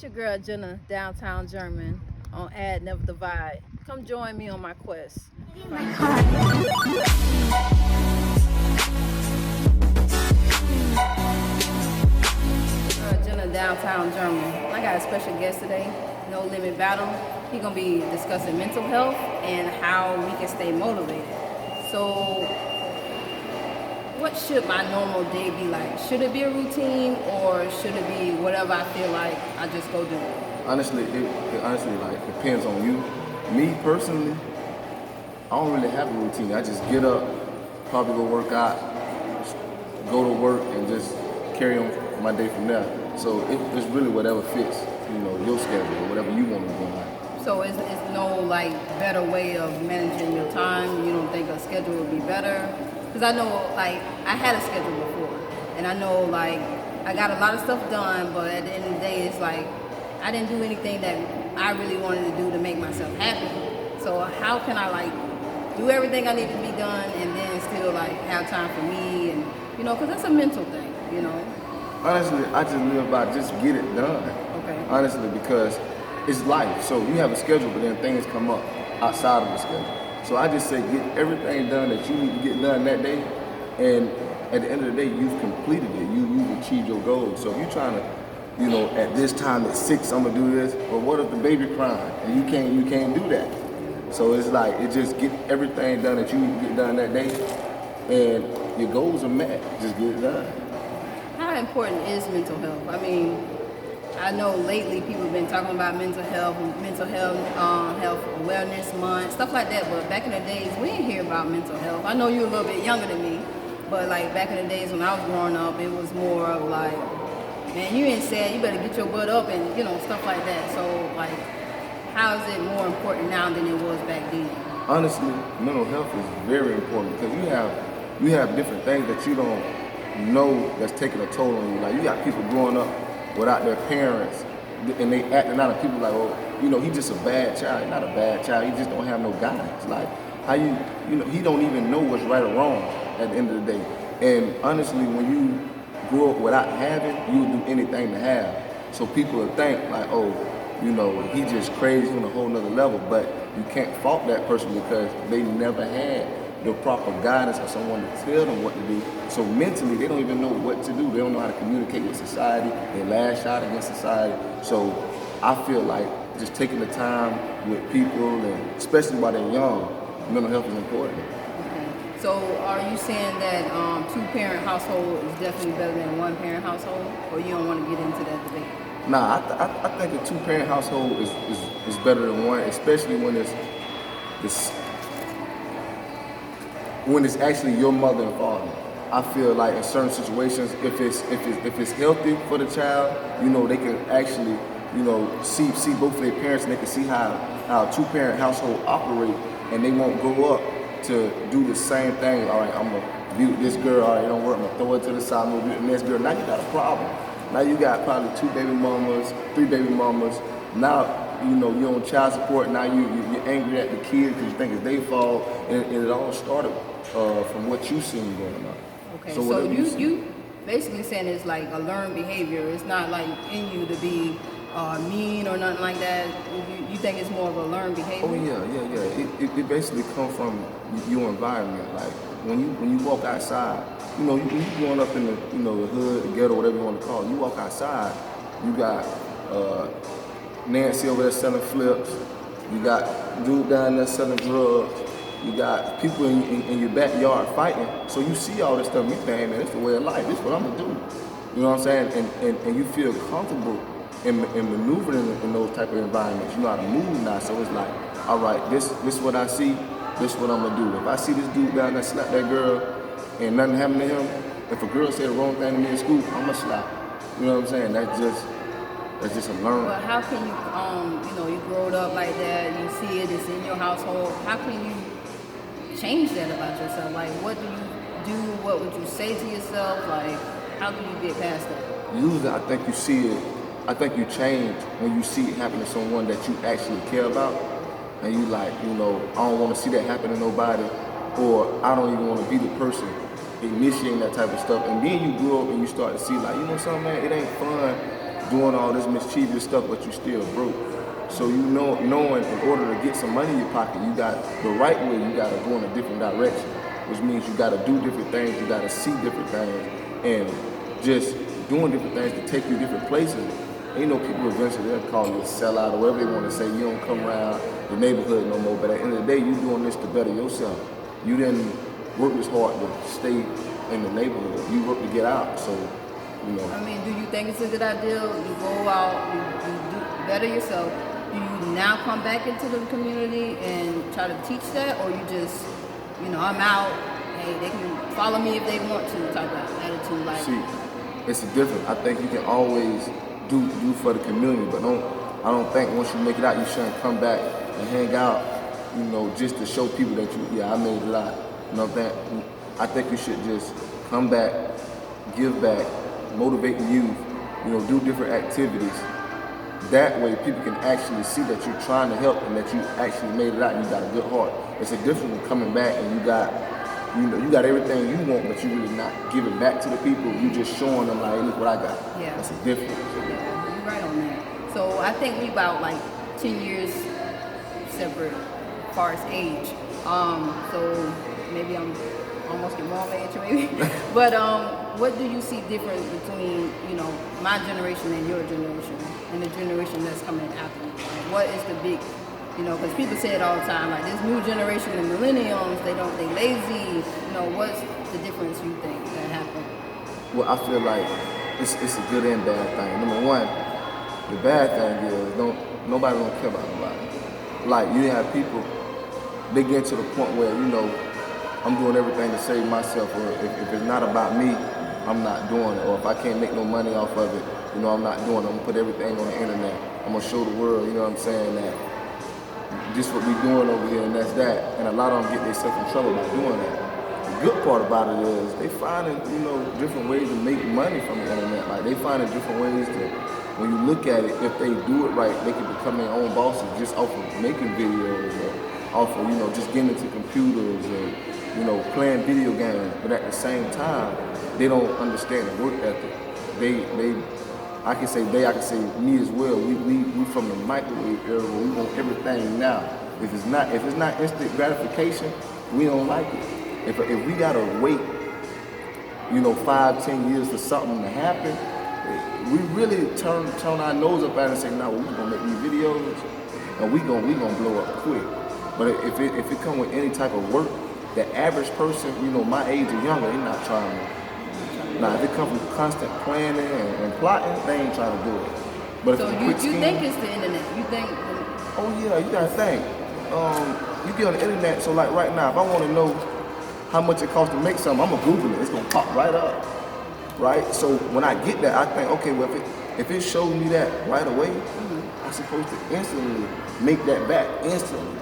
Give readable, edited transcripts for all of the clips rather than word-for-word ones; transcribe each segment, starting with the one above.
It's your girl Jenna, downtown German, on Ad Never Divide. Come join me on my quest. Jenna, downtown German. I got a special guest today, Nolimitbattle. He's gonna be discussing mental health and how we can stay motivated. So, what should my normal day be like? Should it be a routine or should it be whatever I feel like I just go do? Honestly, it honestly like depends on you. Me personally, I don't really have a routine. I just get up, probably go work out, go to work, and just carry on my day from there. So it's really whatever fits, your schedule, whatever you want to do in life. So it's no like better way of managing your time? You don't think a schedule would be better? Because I know like I had a schedule before, and I know like I got a lot of stuff done, but at the end of the day, it's like I didn't do anything that I really wanted to do to make myself happy. So how can I like do everything I need to be done and then still like have time for me and because that's a mental thing. Honestly, I just live by just get it done. Okay. Honestly, because it's life. So you have a schedule, but then things come up outside of the schedule. So I just say get everything done that you need to get done that day, and at the end of the day, you've completed it. You've achieved your goal. So if you're trying to, at this time at 6, I'm gonna do this. But what if the baby crying and you can't do that? So it's like it just get everything done that you need to get done that day, and your goals are met. Just get it done. How important is mental health? I mean, I know lately people have been talking about mental health, health awareness month, stuff like that. But back in the days, we didn't hear about mental health. I know you're a little bit younger than me, but like back in the days when I was growing up, it was more of like, man, you ain't sad, you better get your butt up and stuff like that. So like, how is it more important now than it was back then? Honestly, mental health is very important because you have different things that you don't know that's taking a toll on you. Like you got people growing up without their parents, and they acting out, and people like, he's just a bad child. He's not a bad child. He just don't have no guidance. Like how he don't even know what's right or wrong at the end of the day. And honestly, when you grow up without having, you would do anything to have. So people will think like, he just crazy on a whole nother level. But you can't fault that person because they never had the proper guidance or someone to tell them what to do. So mentally, they don't even know what to do. They don't know how to communicate with society. They lash out against society. So I feel like just taking the time with people, and especially while they're young, mental health is important. Okay. So are you saying that two-parent household is definitely better than one-parent household, or you don't want to get into that debate? Nah, I think a two-parent household is better than one, especially when it's actually your mother and father. I feel like in certain situations, if it's healthy for the child, they can actually, see both of their parents, and they can see how a two-parent household operate, and they won't grow up to do the same thing. All right, I'm gonna view this girl. All right, it don't work. I'm gonna throw it to the side. I'm gonna view the next girl. Now you got a problem. Now you got probably 2 baby mamas, 3 baby mamas. Now you're on child support. Now you're angry at the kids because you think it's their fault, and it all started from what you seen going on. Okay, so you basically saying it's like a learned behavior. It's not like in you to be mean or nothing like that. You think it's more of a learned behavior? Oh yeah. It basically comes from your environment. Like when you walk outside, you growing up in the the hood, the ghetto, whatever you want to call it. You walk outside, you got Nancy over there selling flips. You got dude down there selling drugs. You got people in your backyard fighting. So you see all this stuff, you think, hey, man, it's the way of life. This is what I'm going to do. You know what I'm saying? And you feel comfortable in maneuvering in those type of environments. You know how to move now. So it's like, all right, this is what I see. This is what I'm going to do. If I see this dude down there slap that girl and nothing happened to him, if a girl say the wrong thing to me in school, I'm going to slap. You know what I'm saying? That's just a learn. But how can you, you growed up like that, you see it, it's in your household. How can you change that about yourself? Like, what do you do? What would you say to yourself? Like, how can you get past that? Usually, I think you see it. I think you change when you see it happen to someone that you actually care about, and you like, I don't want to see that happen to nobody, or I don't even want to be the person initiating that type of stuff. And then you grow up and you start to see, like, something, man, it ain't fun doing all this mischievous stuff, but you still broke. So knowing in order to get some money in your pocket, you got the right way. You got to go in a different direction, which means you got to do different things. You got to see different things, and just doing different things to take you different places. And, people eventually they'll call you a sellout or whatever they want to say. You don't come around the neighborhood no more. But at the end of the day, you doing this to better yourself. You didn't work this hard to stay in the neighborhood. You work to get out. So, I mean, do you think it's a good idea? You go out, you do better yourself. Do you now come back into the community and try to teach that, or you just, I'm out. Hey, they can follow me if they want to type of attitude? Like, see, it's different. I think you can always do for the community, but I don't think once you make it out, you shouldn't come back and hang out, just to show people that I made it out. I think you should just come back, give back, motivate the youth, do different activities. That way people can actually see that you're trying to help and that you actually made it out and you got a good heart. It's a difference from coming back and you got everything you want, but you really not giving back to the people. You just showing them like, hey, look what I got. Yeah. That's a difference. Yeah, you're right on that. So I think we about like 10 years separate as far as age. So maybe I'm almost your mom age maybe. But what do you see different between, my generation and your generation and the generation that's coming after you? Like, what is the big, because people say it all the time, like this new generation of millennials, they lazy. What's the difference you think that happened? Well, I feel like it's a good and bad thing. Number one, the bad thing is nobody don't care about nobody. Like you have people, they get to the point where, I'm doing everything to save myself, or if it's not about me, I'm not doing it. Or if I can't make no money off of it, I'm not doing it. I'm gonna put everything on the internet. I'm gonna show the world, that just what we doing over here, and that's that. And a lot of them get themselves in trouble by doing that. The good part about it is they finding, different ways to make money from the internet. Like they finding different ways to, when you look at it, if they do it right, they can become their own bosses just off of making videos or off of, just getting into computers or, playing video games. But at the same time, they don't understand the work ethic. I can say me as well. We from the microwave era. We want everything now. If it's not instant gratification, we don't like it. If we gotta wait, 5-10 years for something to happen, we really turn our nose up at it and say, no, we're gonna make these videos and we gonna blow up quick. But if it come with any type of work, the average person, my age or younger, they're not trying to. Now, if it comes from constant planning and plotting, they ain't trying to do it. But so you think it's the internet? You think? Oh yeah, you gotta think. You get on the internet, so like right now, if I want to know how much it costs to make something, I'm gonna Google it. It's gonna pop right up, right? So when I get that, I think, okay, well if it shows me that right away, I'm supposed to instantly make that back instantly.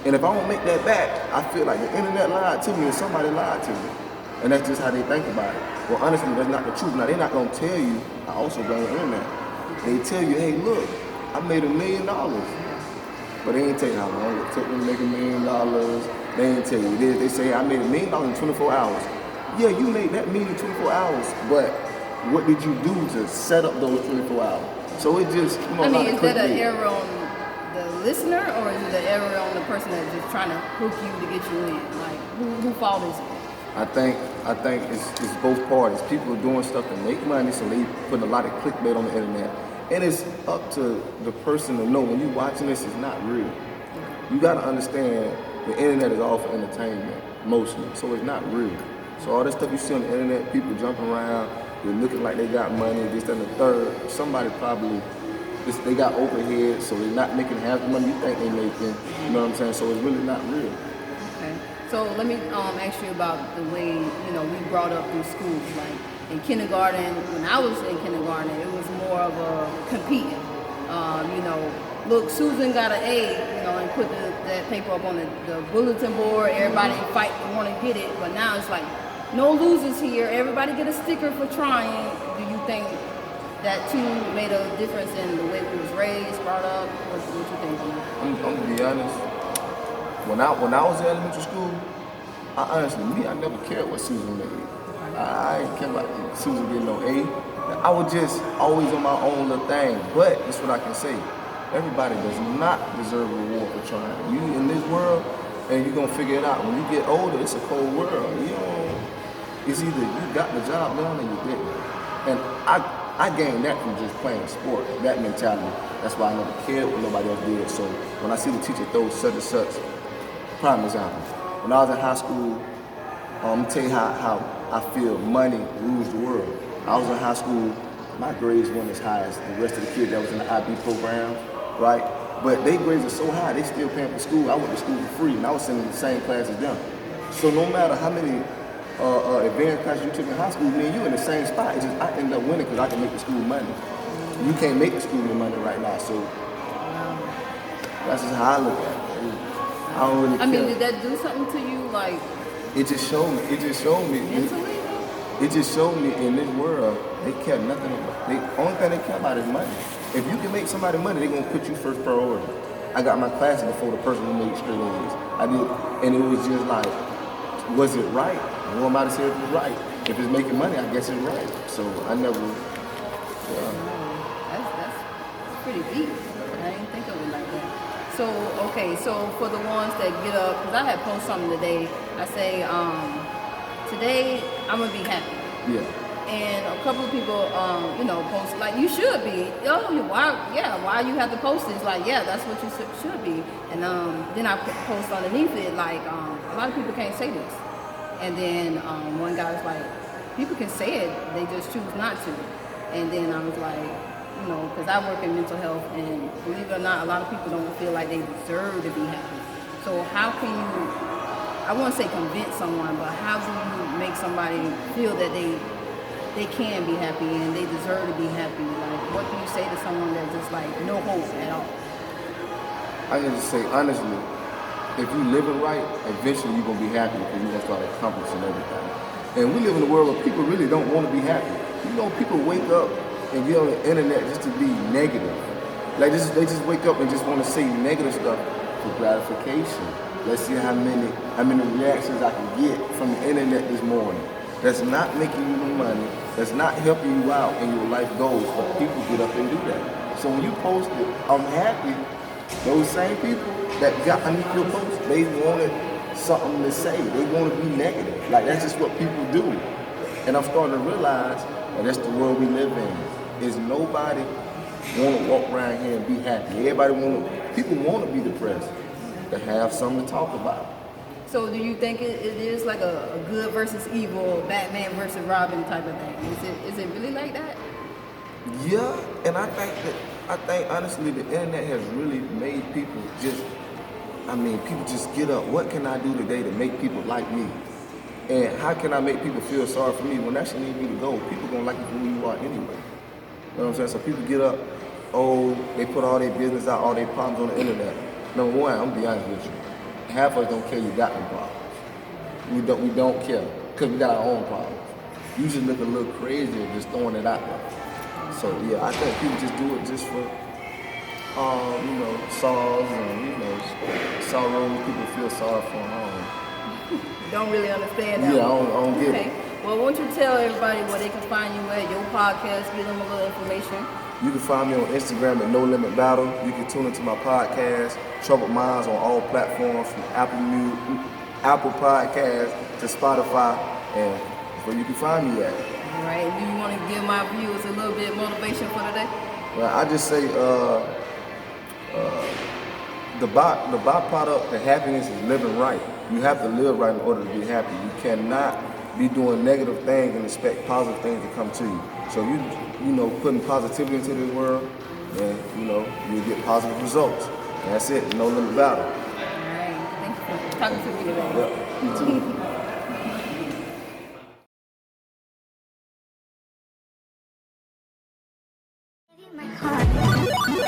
And if I don't make that back, I feel like the internet lied to me and somebody lied to me. And that's just how they think about it. Well, honestly, that's not the truth. Now, they're not going to tell you, I also blame the internet. They tell you, hey, look, I made $1 million. But they ain't tell you how long it took them to make $1 million. They ain't tell you this. They say, I made $1 million in 24 hours. Yeah, you made that million in 24 hours, but what did you do to set up those 24 hours? So it just, is that an error on the listener, or is it an error on the person that's just trying to hook you to get you in? Like, who fault is it? I think it's both parties. People are doing stuff to make money, so they putting a lot of clickbait on the internet. And it's up to the person to know when you're watching this, it's not real. You got to understand the internet is all for entertainment, mostly, so it's not real. So all this stuff you see on the internet, people jumping around, they're looking like they got money, this, that, and the third. Somebody probably, they got overhead, so they're not making half the money you think they're making. You know what I'm saying? So it's really not real. Okay. So let me ask you about the way, we brought up through schools. Like in kindergarten, when I was in kindergarten, it was more of a competing. Look, Susan got an A, and put that paper up on the bulletin board. Everybody fight to want to get it. But now it's like, no losers here. Everybody get a sticker for trying. Do you think that too made a difference in the way we was raised, brought up? What you think on that? I'm gonna be honest. When I was in elementary school, I never cared what Susan made. I didn't care about Susan getting no A. I was just always on my own little thing. But that's what I can say. Everybody does not deserve a reward for trying. You in this world, and you're gonna figure it out. When you get older, it's a cold world. It's either you got the job done or you didn't. And I gained that from just playing sport, that mentality. That's why I never cared what nobody else did. So when I see the teacher throw such and such, prime example. When I was in high school, I'm tell you how I feel money rules the world. I was in high school, my grades weren't as high as the rest of the kids that was in the IB program, right? But their grades are so high, they still paying for school. I went to school for free, and I was in the same class as them. So no matter how many advanced classes you took in high school, me and you in the same spot. It's just I ended up winning because I can make the school money. You can't make the school your money right now, so that's just how I look at it. I don't really care. I mean, did that do something to you, like? It just showed me. Mentally? It just showed me in this world they care nothing about. The only thing they care about is money. If you can make somebody money, they're gonna put you first priority. I got my classes before the person who made straight A's. I did, and it was just like, was it right? Who am I to say if it's right? If it's making money, I guess it's right. So I never. That's pretty deep. I didn't think of it like that. So okay, so for the ones that get up, because I had posted something today. I say, today I'm gonna be happy. Yeah. And a couple of people, post like, you should be. Oh, why you have to post this? Like, yeah, that's what you should be. And then I post underneath it like, a lot of people can't say this. And then one guy was like, people can say it, they just choose not to. And then I was like, because I work in mental health, and believe it or not, a lot of people don't feel like they deserve to be happy. So how can you, I won't say convince someone, but how do you make somebody feel that they can be happy and they deserve to be happy? Like, what do you say to someone that's just like no hope at all? I can just say honestly, if you living right, eventually you're gonna be happy because you're gonna start accomplishing everything. And we live in a world where people really don't want to be happy. People wake up and get on the internet just to be negative. Like they just wake up and just want to say negative stuff for gratification. Let's see how many reactions I can get from the internet this morning. That's not making you no money. That's not helping you out in your life goals. But people get up and do that. So when you post it, I'm happy. Those same people that got underneath your post, they wanted something to say. They want to be negative. Like, that's just what people do. And I'm starting to realize that that's the world we live in. Is nobody want to walk around here and be happy. People want to be depressed, to have something to talk about. So do you think it is like a good versus evil, Batman versus Robin type of thing? Is it really like that? Yeah, and I think honestly the internet has really made people people just get up. What can I do today to make people like me? And how can I make people feel sorry for me when that shit need me to go? People gonna like you for who you are anyway. You know what I'm saying? So people get up, they put all their business out, all their problems on the internet. Number one, I'm gonna be honest with you. Half of us don't care you got them problems. We don't care because we got our own problems. You just look a little crazy just throwing it out there. So yeah, I think people just do it just for sorrows and sorrows. People feel sorry for them. Don't really understand that. Yeah, I don't get it. Well, won't you tell everybody where they can find you at, your podcast, give them a little information? You can find me on Instagram at Nolimitbattle. You can tune into my podcast, Troubled Minds, on all platforms from Apple Podcasts to Spotify, and that's where you can find me at. All right. Do you want to give my viewers a little bit of motivation for today? Well, I just say the byproduct of happiness is living right. You have to live right in order to be happy. You cannot be doing negative things and expect positive things to come to you. So you putting positivity into this world, and you get positive results. And that's it. No limit battle. All right. Thank you for talking to me today. Yep. You too. My heart.